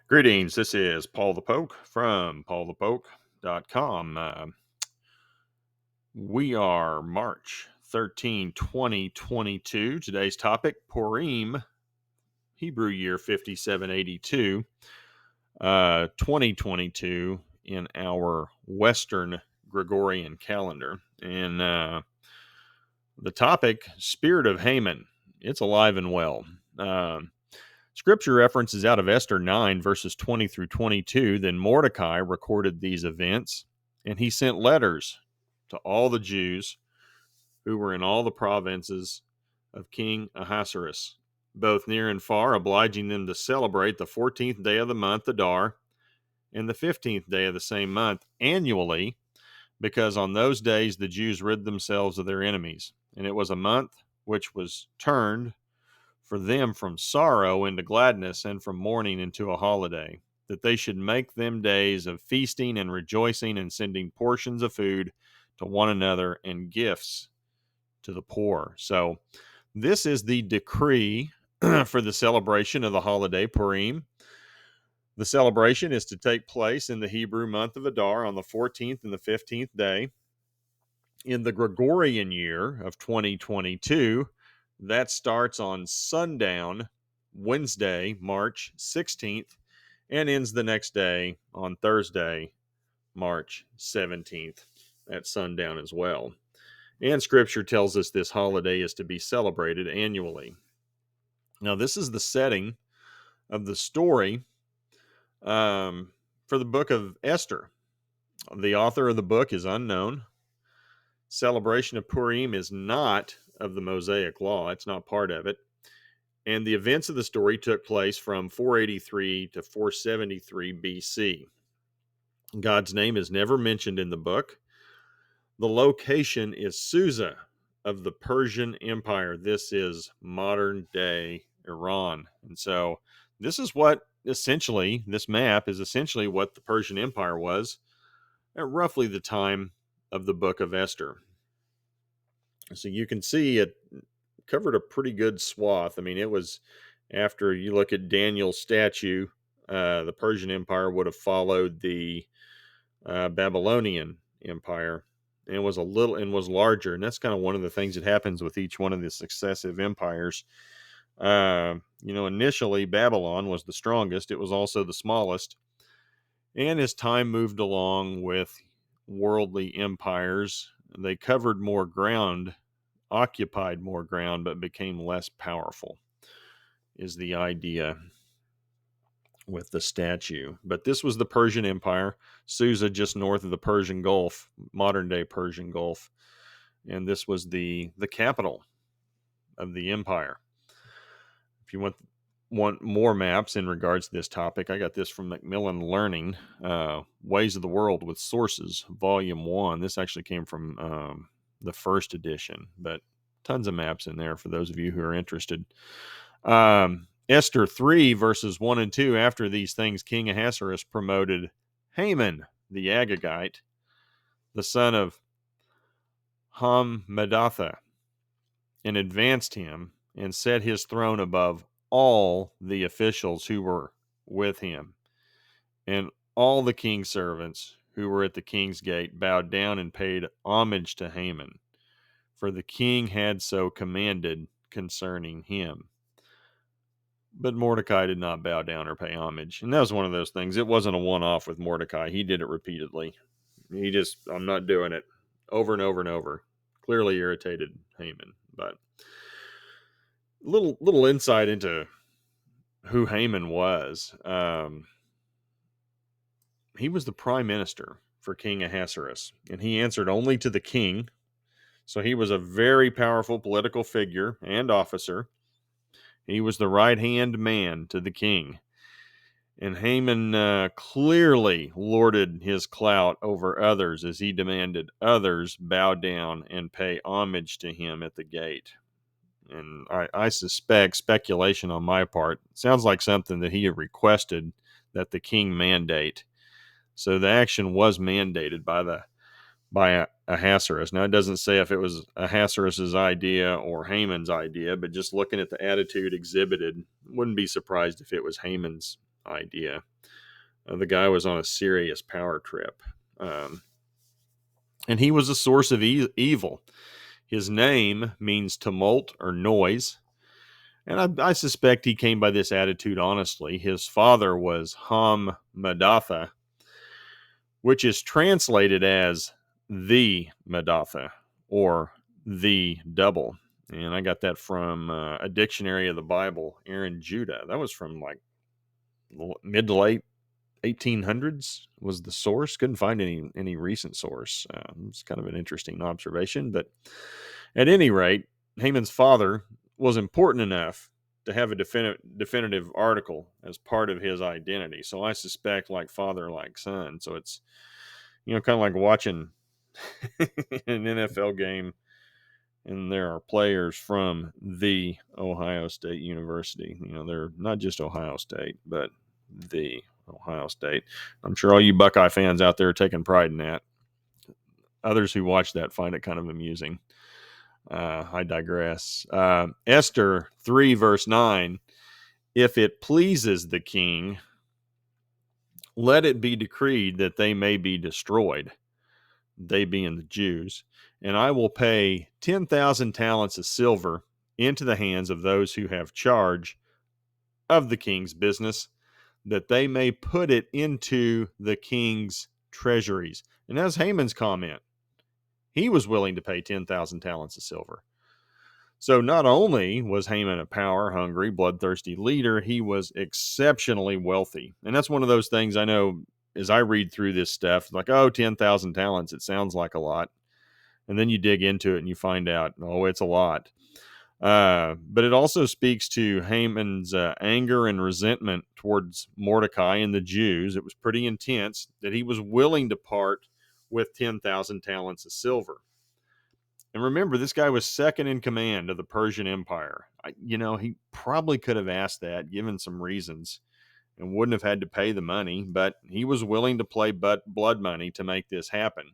Greetings. This is Paul the Poke from paulthepoke.com. We are March 13, 2022. Today's topic, Purim, Hebrew year 5782, 2022 in our Western Gregorian calendar. And the topic, Spirit of Haman. It's alive and well. Scripture references out of Esther 9, verses 20 through 22. Then Mordecai recorded these events, and he sent letters to all the Jews who were in all the provinces of King Ahasuerus, both near and far, obliging them to celebrate the 14th day of the month, Adar, and the 15th day of the same month annually, because on those days the Jews rid themselves of their enemies. And it was a month which was turned for them from sorrow into gladness, and from mourning into a holiday, that they should make them days of feasting and rejoicing, and sending portions of food to one another and gifts to the poor. So this is the decree for the celebration of the holiday Purim. The celebration is to take place in the Hebrew month of Adar on the 14th and the 15th day. In the Gregorian year of 2022, that starts on sundown, Wednesday, March 16th, and ends the next day on Thursday, March 17th, at sundown as well. And Scripture tells us this holiday is to be celebrated annually. Now, this is the setting of the story for the book of Esther. The author of the book is unknown. Celebration of Purim is not of the Mosaic Law. It's not part of it. And the events of the story took place from 483 to 473 BC. God's name is never mentioned in the book. The location is Susa of the Persian Empire. This is modern day Iran. And so this is what essentially, this map is essentially what the Persian Empire was at roughly the time of the book of Esther. So you can see it covered a pretty good swath. I mean, it was, after you look at Daniel's statue, the Persian Empire would have followed the Babylonian Empire, and was larger. And that's kind of one of the things that happens with each one of the successive empires. Initially Babylon was the strongest. It was also the smallest. And as time moved along with worldly empires, they covered more ground, occupied more ground, but became less powerful, is the idea with the statue. But this was the Persian Empire, Susa just north of the Persian Gulf, modern day Persian Gulf. And this was the capital of the empire. If you want more maps in regards to this topic, I got this from Macmillan Learning, Ways of the World with Sources, Volume 1. This actually came from the first edition, but tons of maps in there for those of you who are interested. Esther 3, verses 1 and 2. After these things, King Ahasuerus promoted Haman the Agagite, the son of Hammedatha, and advanced him, and set his throne above all the officials who were with him. And all the king's servants who were at the king's gate bowed down and paid homage to Haman, for the king had so commanded concerning him. But Mordecai did not bow down or pay homage. And that was one of those things. It wasn't a one-off with Mordecai. He did it repeatedly. I'm not doing it, over and over and over. Clearly irritated Haman. But little insight into who Haman was. He was the prime minister for King Ahasuerus, and he answered only to the king. So he was a very powerful political figure and officer. He was the right-hand man to the king. And Haman clearly lorded his clout over others, as he demanded others bow down and pay homage to him at the gate. And I suspect, speculation on my part, sounds like something that he had requested that the king mandate. So the action was mandated by Ahasuerus. Now, it doesn't say if it was Ahasuerus' idea or Haman's idea, but just looking at the attitude exhibited, wouldn't be surprised if it was Haman's idea. The guy was on a serious power trip. Um, and he was a source of evil. His name means tumult or noise. And I suspect he came by this attitude honestly. His father was Hammedatha, which is translated as the Madatha or the double. And I got that from a dictionary of the Bible, Aaron Judah. That was from like mid to late 1800s was the source. Couldn't find any recent source. It's kind of an interesting observation. But at any rate, Haman's father was important enough to have a definitive article as part of his identity. So I suspect like father, like son. So it's, kind of like watching an NFL game and there are players from the Ohio State University. They're not just Ohio State, but the Ohio State. I'm sure all you Buckeye fans out there are taking pride in that. Others who watch that find it kind of amusing. I digress. Esther 3, verse 9. If it pleases the king, let it be decreed that they may be destroyed, they being the Jews, and I will pay 10,000 talents of silver into the hands of those who have charge of the king's business, that they may put it into the king's treasuries. And that's Haman's comment. He was willing to pay 10,000 talents of silver. So not only was Haman a power-hungry, bloodthirsty leader, he was exceptionally wealthy. And that's one of those things I know as I read through this stuff, like, 10,000 talents, it sounds like a lot. And then you dig into it and you find out, it's a lot. But it also speaks to Haman's anger and resentment towards Mordecai and the Jews. It was pretty intense that he was willing to part with 10,000 talents of silver. And remember, this guy was second in command of the Persian Empire. He probably could have asked that, given some reasons, and wouldn't have had to pay the money, but he was willing to play blood money to make this happen.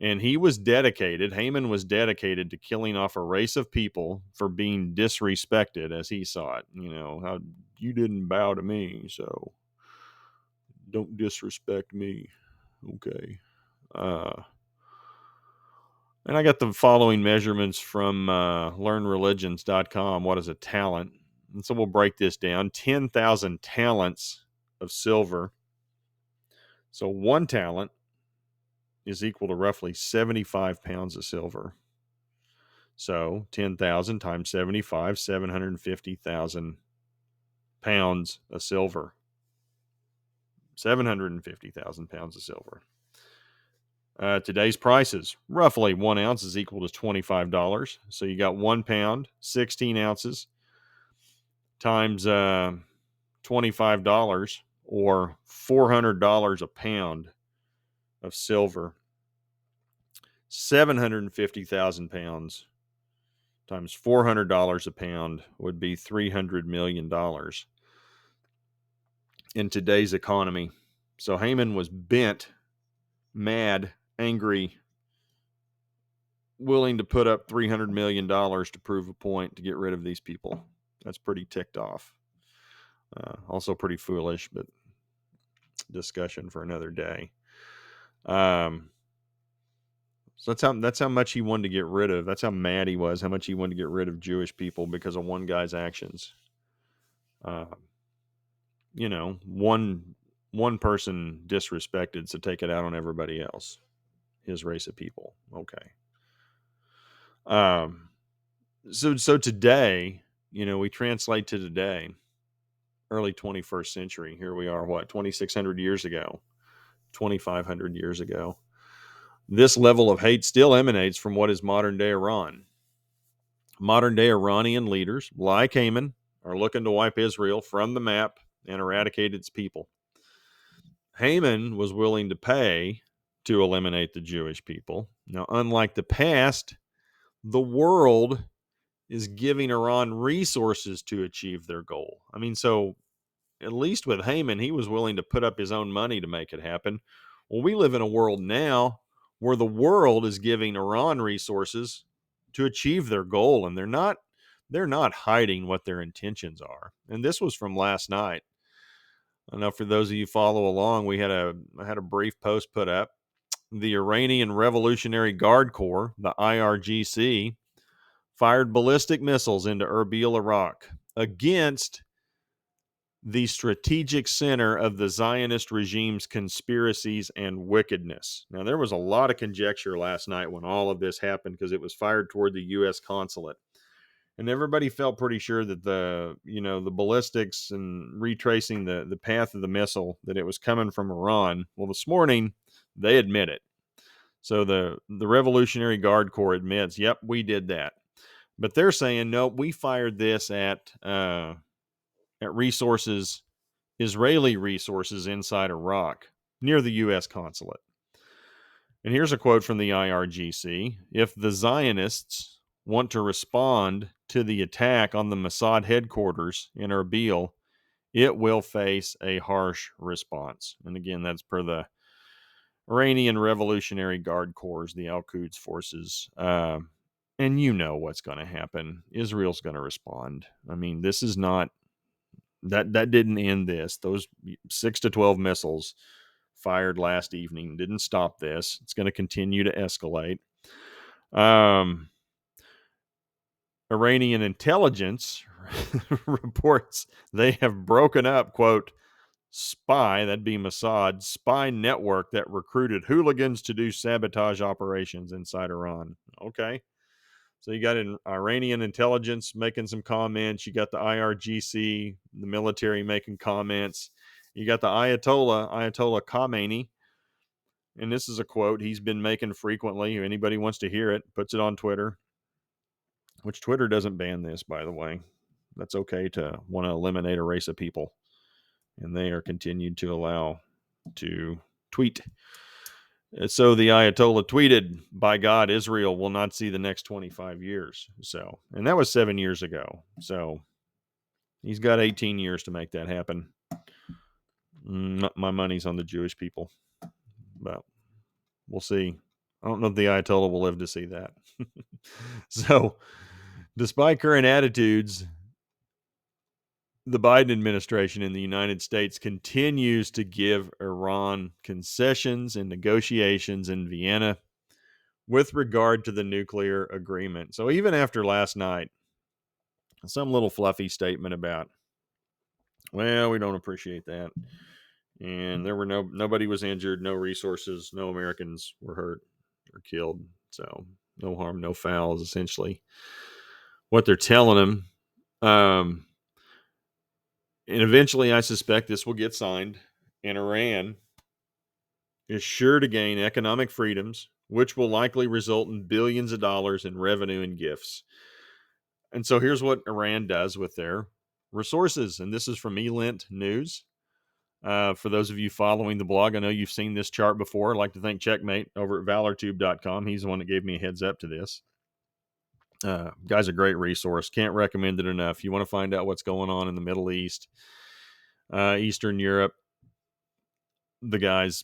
And Haman was dedicated to killing off a race of people for being disrespected, as he saw it. How you didn't bow to me, so don't disrespect me. Okay. And I got the following measurements from learnreligions.com. What is a talent? And so we'll break this down. 10,000 talents of silver. So 1 talent is equal to roughly 75 pounds of silver. So 10,000 times 75, 750,000 pounds of silver. 750,000 pounds of silver. Today's prices, roughly 1 ounce is equal to $25. So you got 1 pound, 16 ounces times $25 or $400 a pound of silver. 750,000 pounds times $400 a pound would be $300 million in today's economy. So Haman was bent, mad, angry, willing to put up $300 million to prove a point to get rid of these people. That's pretty ticked off. Also pretty foolish, but discussion for another day. So that's how much he wanted to get rid of. That's how mad he was, how much he wanted to get rid of Jewish people because of one guy's actions. One person disrespected, so take it out on everybody else. His race of people. Okay. So today, we translate to today, early 21st century. Here we are, 2,600 years ago, 2,500 years ago. This level of hate still emanates from what is modern day Iran. Modern day Iranian leaders, like Haman, are looking to wipe Israel from the map and eradicate its people. Haman was willing to pay to eliminate the Jewish people. Now, unlike the past, the world is giving Iran resources to achieve their goal. So at least with Haman, he was willing to put up his own money to make it happen. Well, we live in a world now where the world is giving Iran resources to achieve their goal, and they're not hiding what their intentions are. And this was from last night. I know for those of you follow along, I had a brief post put up. The Iranian Revolutionary Guard Corps, the IRGC, fired ballistic missiles into Erbil, Iraq, against the strategic center of the Zionist regime's conspiracies and wickedness. Now, there was a lot of conjecture last night when all of this happened because it was fired toward the U.S. consulate. And everybody felt pretty sure that the ballistics and retracing the path of the missile, that it was coming from Iran. Well, this morning, they admit it. So the Revolutionary Guard Corps admits, yep, we did that. But they're saying, no, we fired this at resources, Israeli resources inside Iraq, near the U.S. consulate. And here's a quote from the IRGC. If the Zionists want to respond to the attack on the Mossad headquarters in Erbil, it will face a harsh response. And again, that's per the Iranian Revolutionary Guard Corps, the Al-Quds forces. And you know what's going to happen. Israel's going to respond. I mean, this is not that didn't end this. Those 6 to 12 missiles fired last evening didn't stop this. It's going to continue to escalate. Iranian intelligence reports they have broken up, quote, spy, that'd be Mossad, spy network that recruited hooligans to do sabotage operations inside Iran. Okay. So you got an Iranian intelligence making some comments. You got the IRGC, the military making comments. You got the Ayatollah Khamenei. And this is a quote he's been making frequently. If anybody wants to hear it, puts it on Twitter, which Twitter doesn't ban this, by the way. That's okay to want to eliminate a race of people. And they are continued to allow to tweet. So the Ayatollah tweeted, by God, Israel will not see the next 25 years. So, and that was 7 years ago. So he's got 18 years to make that happen. My money's on the Jewish people, but we'll see. I don't know if the Ayatollah will live to see that. So despite current attitudes, the Biden administration in the United States continues to give Iran concessions and negotiations in Vienna with regard to the nuclear agreement. So even after last night, some little fluffy statement about, well, we don't appreciate that. And there were nobody was injured, no resources, no Americans were hurt or killed. So no harm, no foul is essentially what they're telling them. And eventually, I suspect this will get signed, and Iran is sure to gain economic freedoms, which will likely result in billions of dollars in revenue and gifts. And so here's what Iran does with their resources. And this is from Elint News. For those of you following the blog, I know you've seen this chart before. I'd like to thank Checkmate over at valortube.com. He's the one that gave me a heads up to this. Guy's a great resource. Can't recommend it enough. You want to find out what's going on in the Middle East, Eastern Europe. He's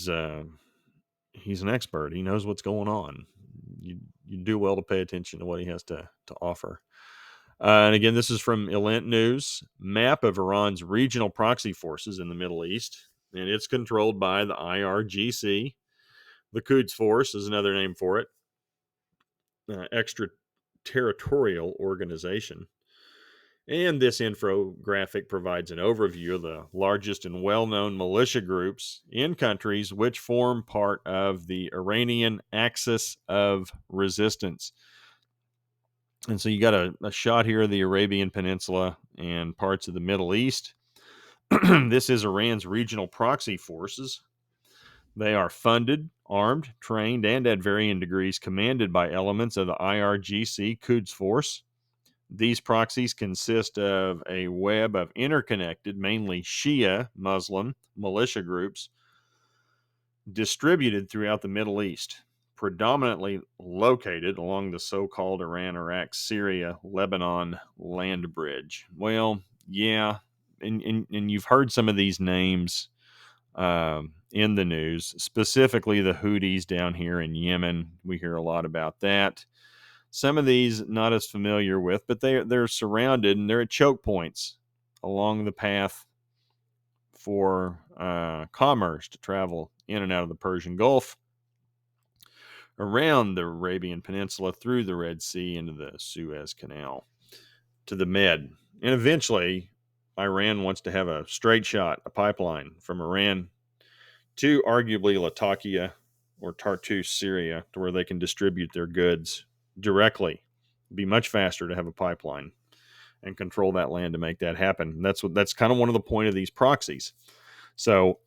an expert. He knows what's going on. You do well to pay attention to what he has to offer. And again, this is from Elint News, map of Iran's regional proxy forces in the Middle East, and it's controlled by the IRGC. The Quds Force is another name for it. Extraterritorial organization. And this infographic provides an overview of the largest and well-known militia groups in countries which form part of the Iranian axis of resistance. And so you got a shot here of the Arabian Peninsula and parts of the Middle East. This is Iran's regional proxy forces. They are funded, armed, trained, and at varying degrees commanded by elements of the IRGC Quds Force. These proxies consist of a web of interconnected, mainly Shia Muslim militia groups distributed throughout the Middle East, predominantly located along the so-called Iran, Iraq, Syria, Lebanon land bridge. Well, yeah, and you've heard some of these names in the news, specifically the Houthis down here in Yemen. We hear a lot about that. Some of these not as familiar with, but they're surrounded and they're at choke points along the path for commerce to travel in and out of the Persian Gulf, around the Arabian Peninsula, through the Red Sea, into the Suez Canal, to the Med. And eventually, Iran wants to have a straight shot, a pipeline from Iran to arguably Latakia or Tartus, Syria, to where they can distribute their goods directly. It'd be much faster to have a pipeline and control that land to make that happen. That's kind of one of the point of these proxies. So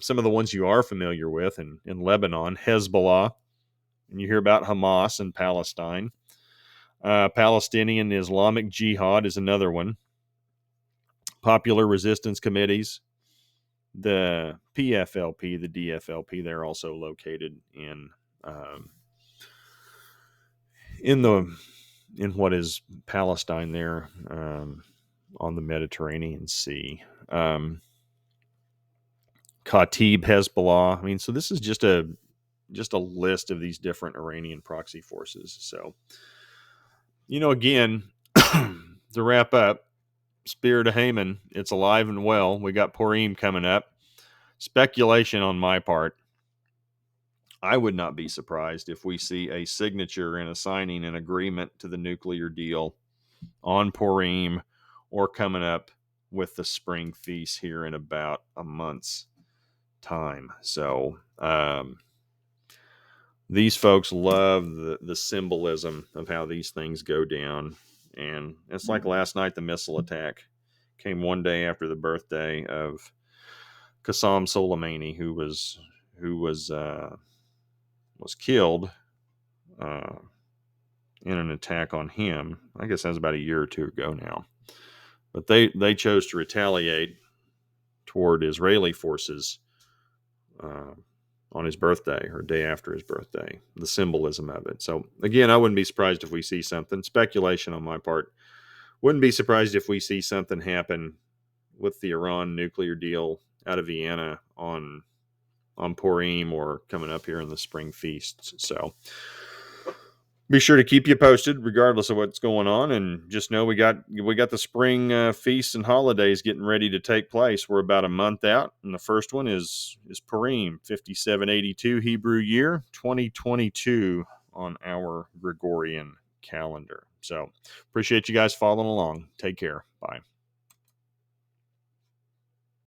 some of the ones you are familiar with in Lebanon, Hezbollah, and you hear about Hamas in Palestine. Palestinian Islamic Jihad is another one. Popular Resistance Committees, the PFLP, the DFLP, they're also located in what is Palestine there, on the Mediterranean Sea. Khatib Hezbollah. I mean, so this is just a list of these different Iranian proxy forces. So, again, to wrap up, Spirit of Haman, it's alive and well. We got Purim coming up. Speculation on my part. I would not be surprised if we see a signature and a signing an agreement to the nuclear deal on Purim, or coming up with the spring feast here in about a month's time. So these folks love the symbolism of how these things go down. And it's like last night, the missile attack came one day after the birthday of Qassam Soleimani, who was killed in an attack on him. I guess that was about a year or two ago now. But they chose to retaliate toward Israeli forces on his birthday, or day after his birthday, the symbolism of it. So again, I wouldn't be surprised if we see something. Speculation on my part. Wouldn't be surprised if we see something happen with the Iran nuclear deal out of Vienna on Purim, or coming up here in the spring feasts. So be sure to keep you posted regardless of what's going on, and just know we got the spring feasts and holidays getting ready to take place. We're about a month out, and the first one is Purim, 5782 Hebrew year, 2022 on our Gregorian calendar. So appreciate you guys following along. Take care. Bye.